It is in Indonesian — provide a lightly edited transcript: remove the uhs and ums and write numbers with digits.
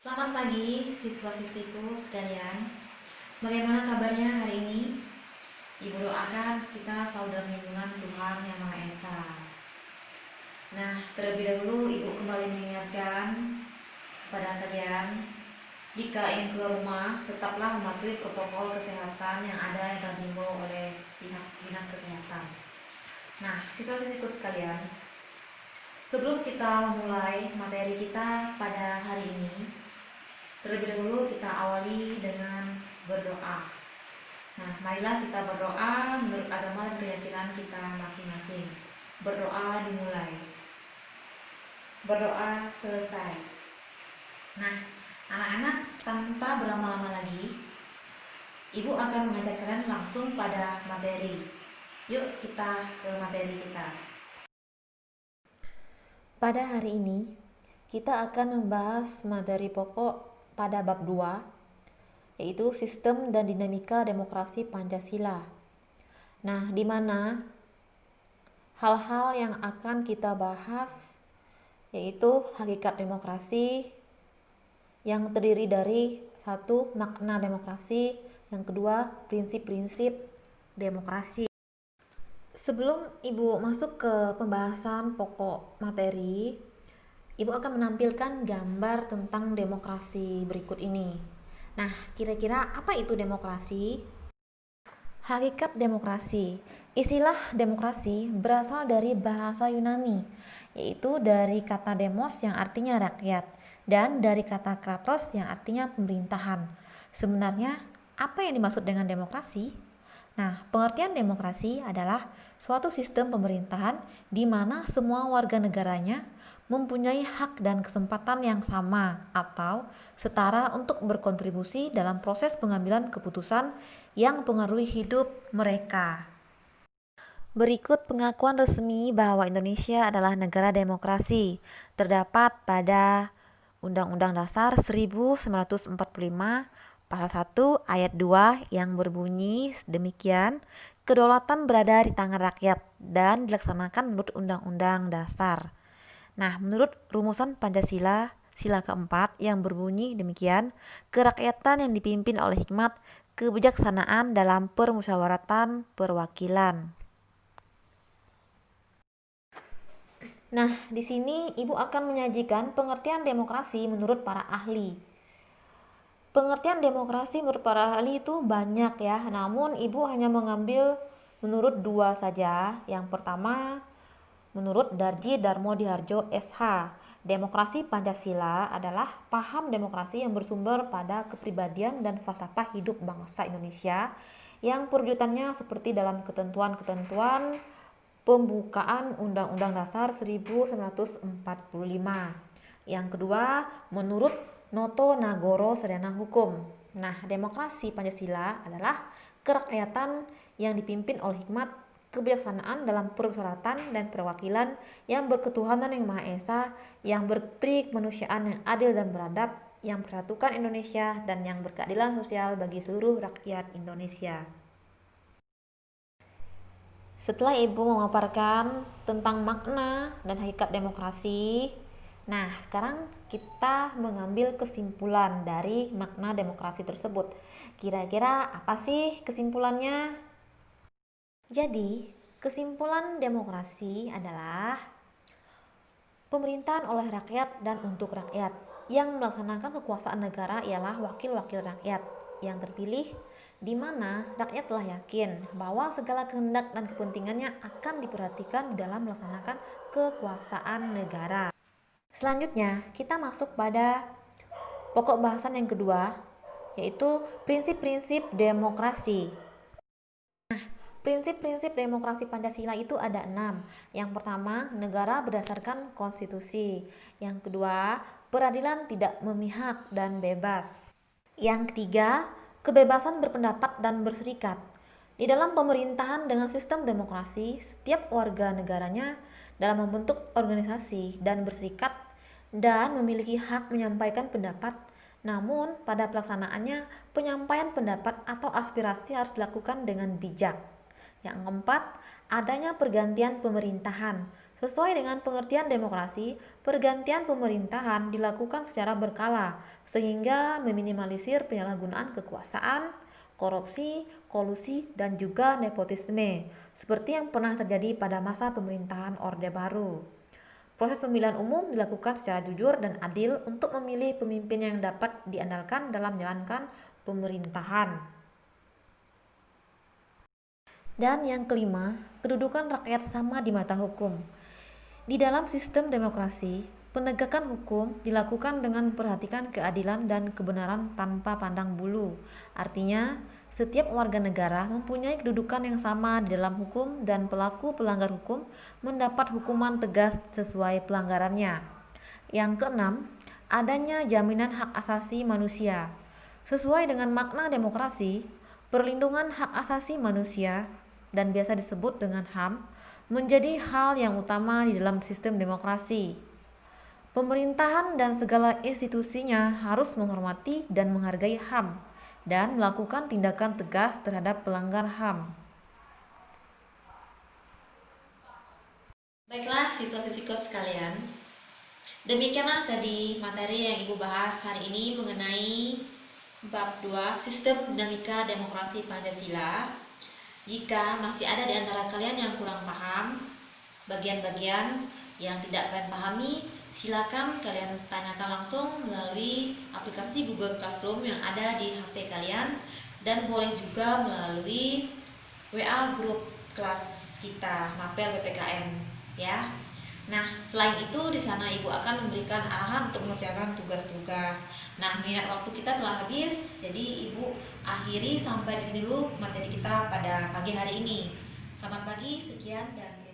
Selamat pagi siswa-siswiku sekalian. Bagaimana kabarnya hari ini? Ibu doakan kita selalu dalam lindungan Tuhan Yang Maha Esa. Nah, terlebih dahulu Ibu kembali mengingatkan kepada kalian, jika ingin keluar rumah, tetaplah mematuhi protokol kesehatan yang ada yang telah diimbau oleh pihak Dinas Kesehatan. Nah, siswa-siswiku sekalian, sebelum kita memulai materi kita pada hari ini, terlebih dahulu kita awali dengan berdoa. Nah, marilah kita berdoa menurut agama dan keyakinan kita masing-masing. Berdoa dimulai. Berdoa selesai. Nah, anak-anak, tanpa berlama-lama lagi, Ibu akan mengajak kalian langsung pada materi. Yuk kita ke materi kita. Pada hari ini, kita akan membahas materi pokok pada bab 2, yaitu sistem dan dinamika demokrasi Pancasila. Nah, di mana hal-hal yang akan kita bahas yaitu hakikat demokrasi yang terdiri dari satu, makna demokrasi, yang kedua, prinsip-prinsip demokrasi. Sebelum Ibu masuk ke pembahasan pokok materi, Ibu akan menampilkan gambar tentang demokrasi berikut ini. Nah, kira-kira apa itu demokrasi? Hakikat demokrasi. Istilah demokrasi berasal dari bahasa Yunani, yaitu dari kata demos yang artinya rakyat dan dari kata kratos yang artinya pemerintahan. Sebenarnya, apa yang dimaksud dengan demokrasi? Nah, pengertian demokrasi adalah suatu sistem pemerintahan di mana semua warga negaranya mempunyai hak dan kesempatan yang sama atau setara untuk berkontribusi dalam proses pengambilan keputusan yang mempengaruhi hidup mereka. Berikut pengakuan resmi bahwa Indonesia adalah negara demokrasi terdapat pada Undang-Undang Dasar 1945 Pasal 1 Ayat 2 yang berbunyi demikian, kedaulatan berada di tangan rakyat dan dilaksanakan menurut Undang-Undang Dasar. Nah, menurut rumusan Pancasila, sila keempat yang berbunyi demikian, kerakyatan yang dipimpin oleh hikmat, kebijaksanaan dalam permusyawaratan perwakilan. Nah, di sini Ibu akan menyajikan pengertian demokrasi menurut para ahli. Pengertian demokrasi menurut para ahli itu banyak ya, namun Ibu hanya mengambil menurut dua saja. Yang pertama, menurut Darji Darmo Diharjo SH, demokrasi Pancasila adalah paham demokrasi yang bersumber pada kepribadian dan falsafah hidup bangsa Indonesia yang perwujudannya seperti dalam ketentuan-ketentuan pembukaan Undang-Undang Dasar 1945. Yang kedua, menurut Noto Nagoro Sedana Hukum. Nah, demokrasi Pancasila adalah kerakyatan yang dipimpin oleh hikmat, kebijaksanaan dalam permusyawaratan dan perwakilan yang berketuhanan yang Maha Esa, yang berperi kemanusiaan yang adil dan beradab, yang persatukan Indonesia, dan yang berkeadilan sosial bagi seluruh rakyat Indonesia. Setelah Ibu memaparkan tentang makna dan hakikat demokrasi, nah sekarang kita mengambil kesimpulan dari makna demokrasi tersebut. Kira-kira apa sih kesimpulannya? Jadi, kesimpulan demokrasi adalah pemerintahan oleh rakyat dan untuk rakyat. Yang melaksanakan kekuasaan negara ialah wakil-wakil rakyat yang terpilih, di mana rakyat telah yakin bahwa segala kehendak dan kepentingannya akan diperhatikan dalam melaksanakan kekuasaan negara. Selanjutnya, kita masuk pada pokok bahasan yang kedua, yaitu prinsip-prinsip demokrasi. Prinsip-prinsip demokrasi Pancasila itu ada 6. Yang pertama, negara berdasarkan konstitusi. Yang kedua, peradilan tidak memihak dan bebas. Yang ketiga, kebebasan berpendapat dan berserikat. Di dalam pemerintahan dengan sistem demokrasi, setiap warga negaranya dalam membentuk organisasi dan berserikat dan memiliki hak menyampaikan pendapat. Namun, pada pelaksanaannya, penyampaian pendapat atau aspirasi harus dilakukan dengan bijak. Yang keempat, adanya pergantian pemerintahan. Sesuai dengan pengertian demokrasi, pergantian pemerintahan dilakukan secara berkala sehingga meminimalisir penyalahgunaan kekuasaan, korupsi, kolusi, dan juga nepotisme, seperti yang pernah terjadi pada masa pemerintahan Orde Baru. Proses pemilihan umum dilakukan secara jujur dan adil untuk memilih pemimpin yang dapat diandalkan dalam menjalankan pemerintahan. Dan yang kelima, kedudukan rakyat sama di mata hukum. Di dalam sistem demokrasi, penegakan hukum dilakukan dengan memperhatikan keadilan dan kebenaran tanpa pandang bulu. Artinya, setiap warga negara mempunyai kedudukan yang sama di dalam hukum dan pelaku pelanggar hukum mendapat hukuman tegas sesuai pelanggarannya. Yang keenam, adanya jaminan hak asasi manusia. Sesuai dengan makna demokrasi, perlindungan hak asasi manusia dan biasa disebut dengan HAM menjadi hal yang utama di dalam sistem demokrasi. Pemerintahan dan segala institusinya harus menghormati dan menghargai HAM dan melakukan tindakan tegas terhadap pelanggar HAM. Baiklah siswa-siswiku sekalian, demikianlah tadi materi yang Ibu bahas hari ini mengenai bab 2 Sistem Dinamika Demokrasi Pancasila. Jika masih ada di antara kalian yang kurang paham bagian-bagian yang tidak kalian pahami, silakan kalian tanyakan langsung melalui aplikasi Google Classroom yang ada di HP kalian, dan boleh juga melalui WA grup kelas kita Mapel PPKN ya. Nah, selain itu di sana Ibu akan memberikan arahan untuk mengerjakan tugas-tugas. Nah, mengingat waktu kita telah habis, jadi Ibu akhiri sampai di sini dulu materi kita pada pagi hari ini. Selamat pagi, sekian dan